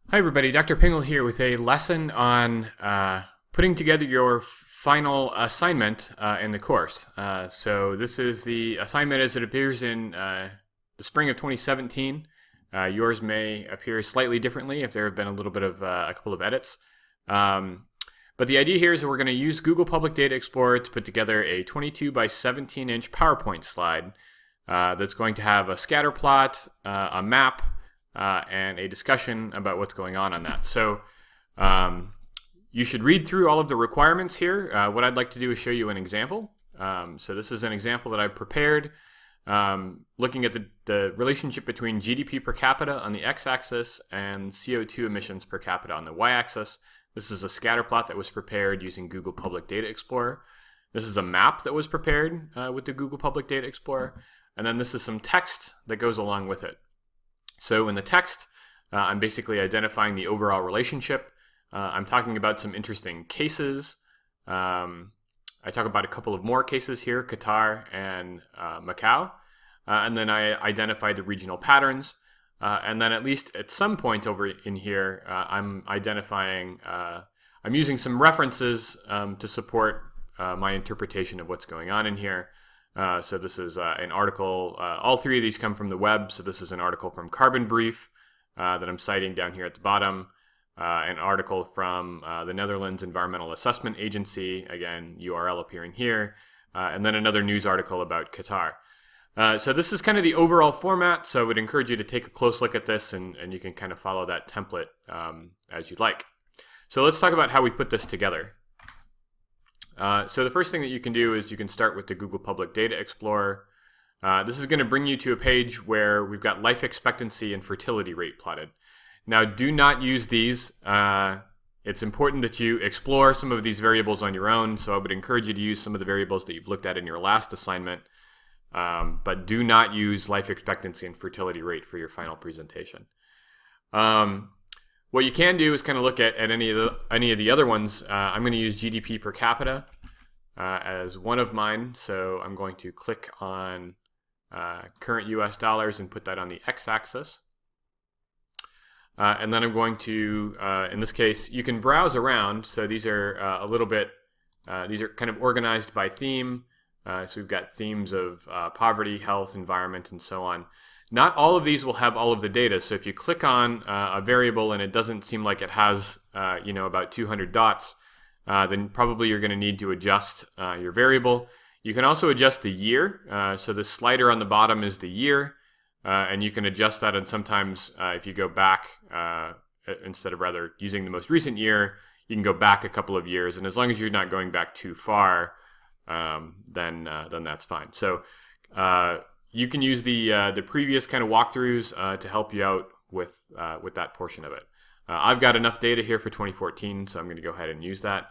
Hi everybody, Dr. Pingle here with a lesson on putting together your final assignment in the course. So this is the assignment as it appears in the spring of 2017. Yours may appear slightly differently if there have been a little bit of a couple of edits. But the idea here is that we're going to use Google Public Data Explorer to put together a 22 by 17 inch PowerPoint slide that's going to have a scatter plot, a map, and a discussion about what's going on that. So you should read through all of the requirements here. What I'd like to do is show you an example. So this is an example that I've prepared looking at the relationship between GDP per capita on the x-axis and CO2 emissions per capita on the y-axis. This is a scatter plot that was prepared using Google Public Data Explorer. This is a map that was prepared with the Google Public Data Explorer. And then this is some text that goes along with it. So in the text, I'm basically identifying the overall relationship. I'm talking about some interesting cases. I talk about a couple of more cases here, Qatar and Macau. And then I identify the regional patterns. And then at least at some point over in here, I'm identifying, I'm using some references to support my interpretation of what's going on in here. So this is an article, all three of these come from the web, so this is an article from Carbon Brief that I'm citing down here at the bottom, an article from the Netherlands Environmental Assessment Agency, again, URL appearing here, and then another news article about Qatar. So this is kind of the overall format, so I would encourage you to take a close look at this and you can kind of follow that template as you'd like. So let's talk about how we put this together. So the first thing that you can do is you can start with the Google Public Data Explorer. This is going to bring you to a page where we've got life expectancy and fertility rate plotted. Now, do not use these. It's important that you explore some of these variables on your own, so I would encourage you to use some of the variables that you've looked at in your last assignment, but do not use life expectancy and fertility rate for your final presentation. What you can do is kind of look at any of the other ones. I'm going to use GDP per capita as one of mine. So I'm going to click on current US dollars and put that on the x-axis. And then I'm going to, in this case, you can browse around. So these are a little bit, these are kind of organized by theme. So we've got themes of poverty, health, environment, and so on. Not all of these will have all of the data, so if you click on a variable and it doesn't seem like it has about 200 dots, then probably you're going to need to adjust your variable. You can also adjust the year, so the slider on the bottom is the year, and you can adjust that, and sometimes if you go back, instead of rather using the most recent year, you can go back a couple of years, and as long as you're not going back too far, then that's fine. So you can use the previous kind of walkthroughs to help you out with that portion of it. I've got enough data here for 2014, so I'm going to go ahead and use that.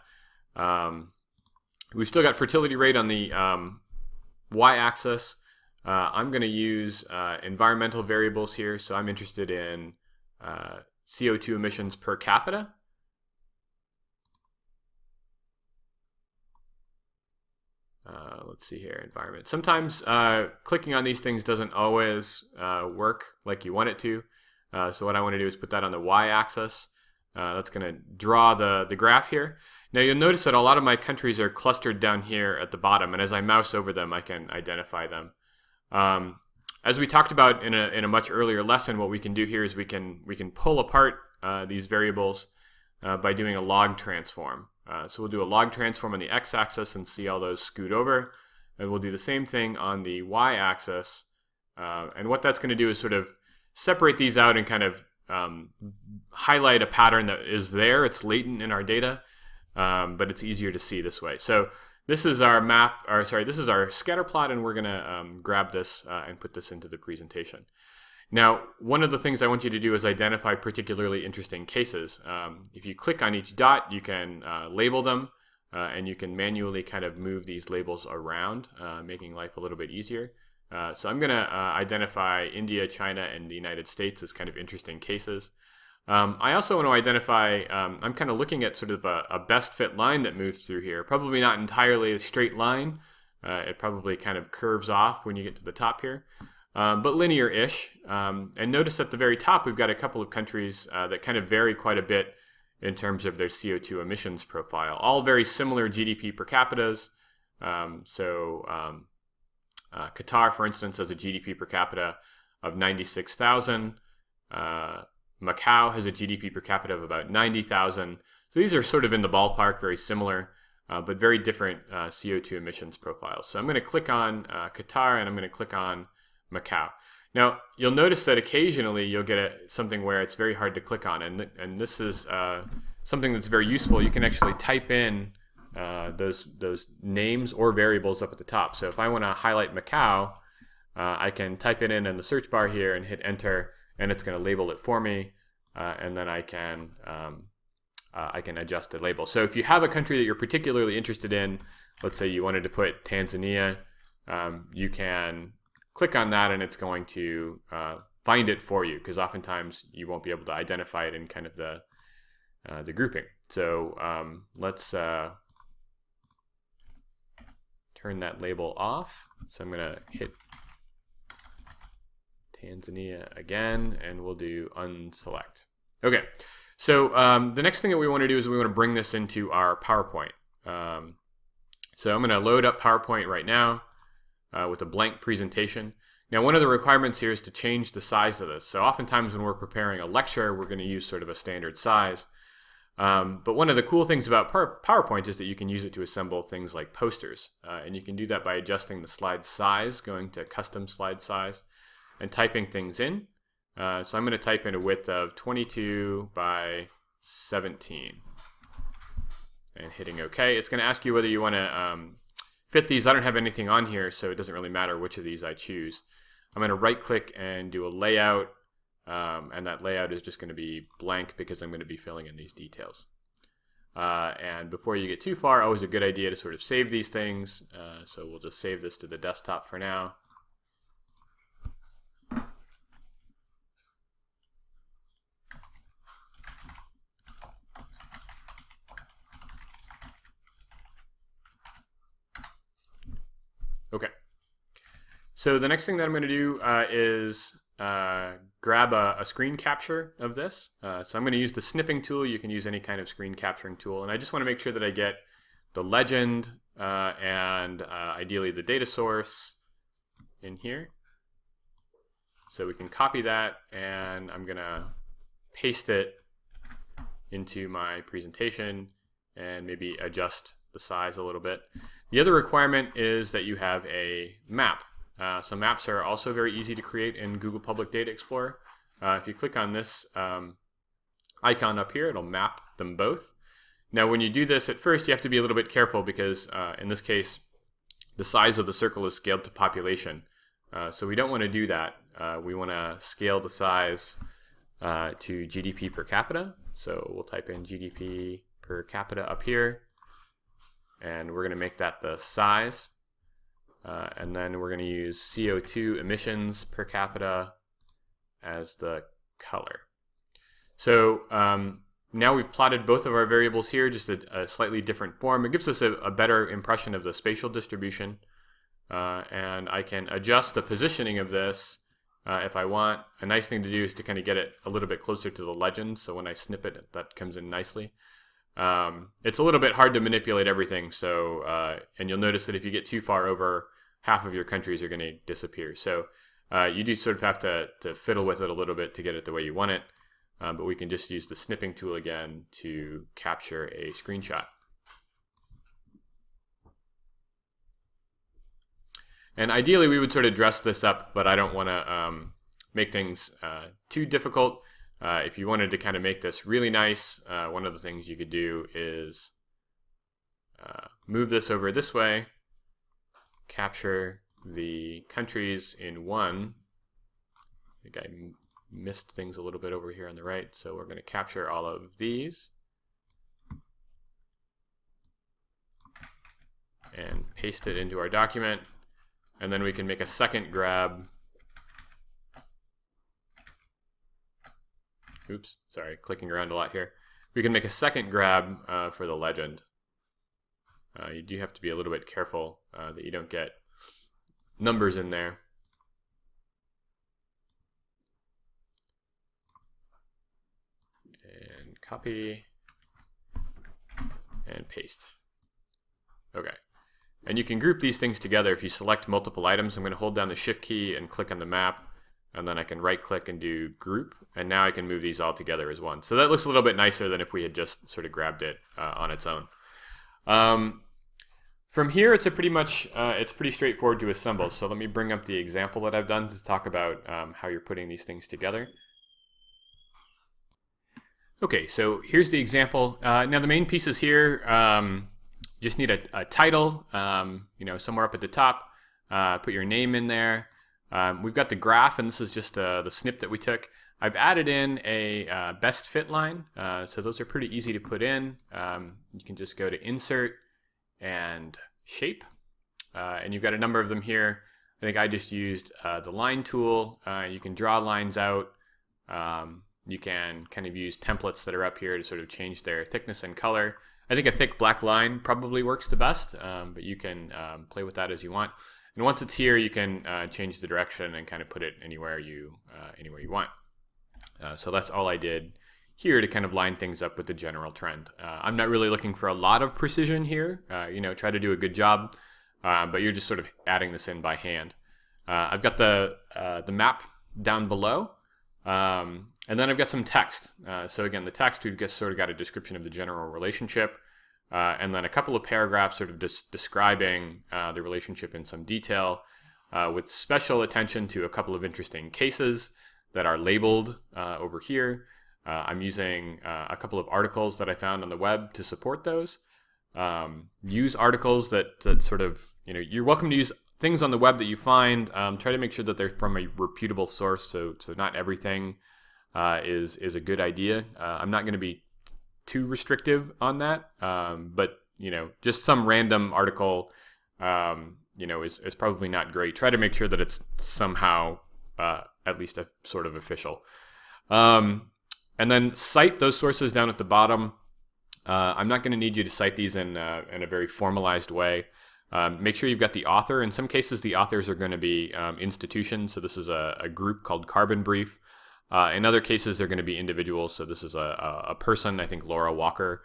We've still got fertility rate on the y-axis. I'm going to use environmental variables here, so I'm interested in CO2 emissions per capita. Let's see here, environment. Sometimes clicking on these things doesn't always work like you want it to. So what I want to do is put that on the y-axis. That's going to draw the graph here. Now you'll notice that a lot of my countries are clustered down here at the bottom, and as I mouse over them, I can identify them. As we talked about in a much earlier lesson, what we can do here is we can pull apart these variables by doing a log transform. So we'll do a log transform on the x-axis and see all those scoot over. And we'll do the same thing on the y-axis. And what that's going to do is sort of separate these out and kind of highlight a pattern that is there. It's latent in our data, but it's easier to see this way. So this is our map, or sorry, this is our scatter plot, and we're going to grab this and put this into the presentation. Now, one of the things I want you to do is identify particularly interesting cases. If you click on each dot, you can label them, and you can manually kind of move these labels around, making life a little bit easier. So I'm going to identify India, China, and the United States as kind of interesting cases. I also want to identify, I'm kind of looking at sort of a best fit line that moves through here. Probably not entirely a straight line. It probably kind of curves off when you get to the top here. but linear-ish. And notice at the very top we've got a couple of countries that kind of vary quite a bit in terms of their CO2 emissions profile. All very similar GDP per capitas. Qatar, for instance, has a GDP per capita of 96,000. Macau has a GDP per capita of about 90,000. So these are sort of in the ballpark, very similar, but very different CO2 emissions profiles. So I'm going to click on Qatar and I'm going to click on Macau. Now, you'll notice that occasionally you'll get something where it's very hard to click on, and this is something that's very useful. You can actually type in those names or variables up at the top. So if I want to highlight Macau, I can type it in the search bar here and hit enter, and it's going to label it for me, and then I can adjust the label. So if you have a country that you're particularly interested in, let's say you wanted to put Tanzania, you can click on that and it's going to find it for you, because oftentimes you won't be able to identify it in kind of the grouping. So let's turn that label off. So I'm going to hit Tanzania again, and we'll do unselect. Okay, so the next thing that we want to do is we want to bring this into our PowerPoint. So I'm going to load up PowerPoint right now with a blank presentation. Now, one of the requirements here is to change the size of this. So oftentimes when we're preparing a lecture, we're going to use sort of a standard size. But one of the cool things about PowerPoint is that you can use it to assemble things like posters. And you can do that by adjusting the slide size, going to custom slide size, and typing things in. So I'm going to type in a width of 22 by 17 and hitting OK. It's going to ask you whether you want to fit these. I don't have anything on here, so it doesn't really matter which of these I choose. I'm going to right click and do a layout, and that layout is just going to be blank because I'm going to be filling in these details. And before you get too far, always a good idea to sort of save these things. So we'll just save this to the desktop for now. Okay. So the next thing that I'm going to do is grab a screen capture of this. So I'm going to use the snipping tool. You can use any kind of screen capturing tool. And I just want to make sure that I get the legend and ideally the data source in here. So we can copy that, and I'm going to paste it into my presentation and maybe adjust the size a little bit. The other requirement is that you have a map. So maps are also very easy to create in Google Public Data Explorer. If you click on this icon up here, it'll map them both. Now when you do this, at first you have to be a little bit careful because in this case the size of the circle is scaled to population. So we don't want to do that. We want to scale the size to GDP per capita. So we'll type in GDP per capita up here, and we're going to make that the size. And then we're going to use CO2 emissions per capita as the color. So now we've plotted both of our variables here, just a slightly different form. It gives us a better impression of the spatial distribution. And I can adjust the positioning of this if I want. A nice thing to do is to kind of get it a little bit closer to the legend, so when I snip it, that comes in nicely. It's a little bit hard to manipulate everything, so and you'll notice that if you get too far over, half of your countries are going to disappear. So you do sort of have to fiddle with it a little bit to get it the way you want it, but we can just use the snipping tool again to capture a screenshot. And ideally we would sort of dress this up, but I don't want to make things too difficult. If you wanted to kind of make this really nice, one of the things you could do is move this over this way, capture the countries in one. I think I missed things a little bit over here on the right, so we're going to capture all of these and paste it into our document, and then we can make a second grab. Oops, sorry, clicking around a lot here. We can make a second grab for the legend. You do have to be a little bit careful that you don't get numbers in there. and copy and paste. Okay. And you can group these things together if you select multiple items. I'm going to hold down the Shift key and click on the map, and then I can right click and do group, and now I can move these all together as one. So that looks a little bit nicer than if we had just sort of grabbed it on its own. From here, it's pretty straightforward to assemble. So let me bring up the example that I've done to talk about how you're putting these things together. Okay, so here's the example. Now the main pieces here, just need a title, somewhere up at the top. Put your name in there. We've got the graph, and this is just the snip that we took. I've added in a best fit line, so those are pretty easy to put in. You can just go to Insert and Shape, and you've got a number of them here. I think I just used the line tool. You can draw lines out. You can kind of use templates that are up here to sort of change their thickness and color. I think a thick black line probably works the best, but you can play with that as you want. And once it's here, you can change the direction and kind of put it anywhere you want. So that's all I did here to kind of line things up with the general trend. I'm not really looking for a lot of precision here. Try to do a good job, but you're just sort of adding this in by hand. I've got the map down below, and then I've got some text. So again, the text, we've just sort of got a description of the general relationship, and then a couple of paragraphs sort of describing the relationship in some detail, with special attention to a couple of interesting cases that are labeled over here. I'm using a couple of articles that I found on the web to support those. Use articles that sort of, you're welcome to use things on the web that you find. Try to make sure that they're from a reputable source, so not everything is a good idea. I'm not going to be too restrictive on that, but just some random article is probably not great. Try to make sure that it's somehow at least a sort of official. And then cite those sources down at the bottom. I'm not going to need you to cite these in a very formalized way. Make sure you've got the author. In some cases, the authors are going to be institutions. So this is a group called Carbon Brief. In other cases, they're going to be individuals. So this is a person, I think Laura Walker.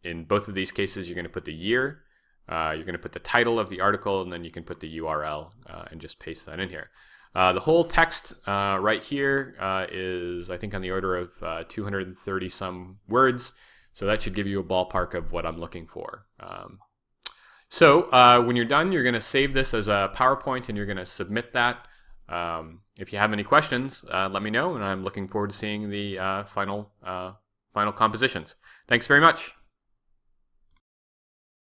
In both of these cases, you're going to put the year. You're going to put the title of the article, and then you can put the URL and just paste that in here. The whole text right here is, I think, on the order of 230 some words. So that should give you a ballpark of what I'm looking for. So when you're done, you're going to save this as a PowerPoint and you're going to submit that. If you have any questions, let me know, and I'm looking forward to seeing the final compositions. Thanks very much.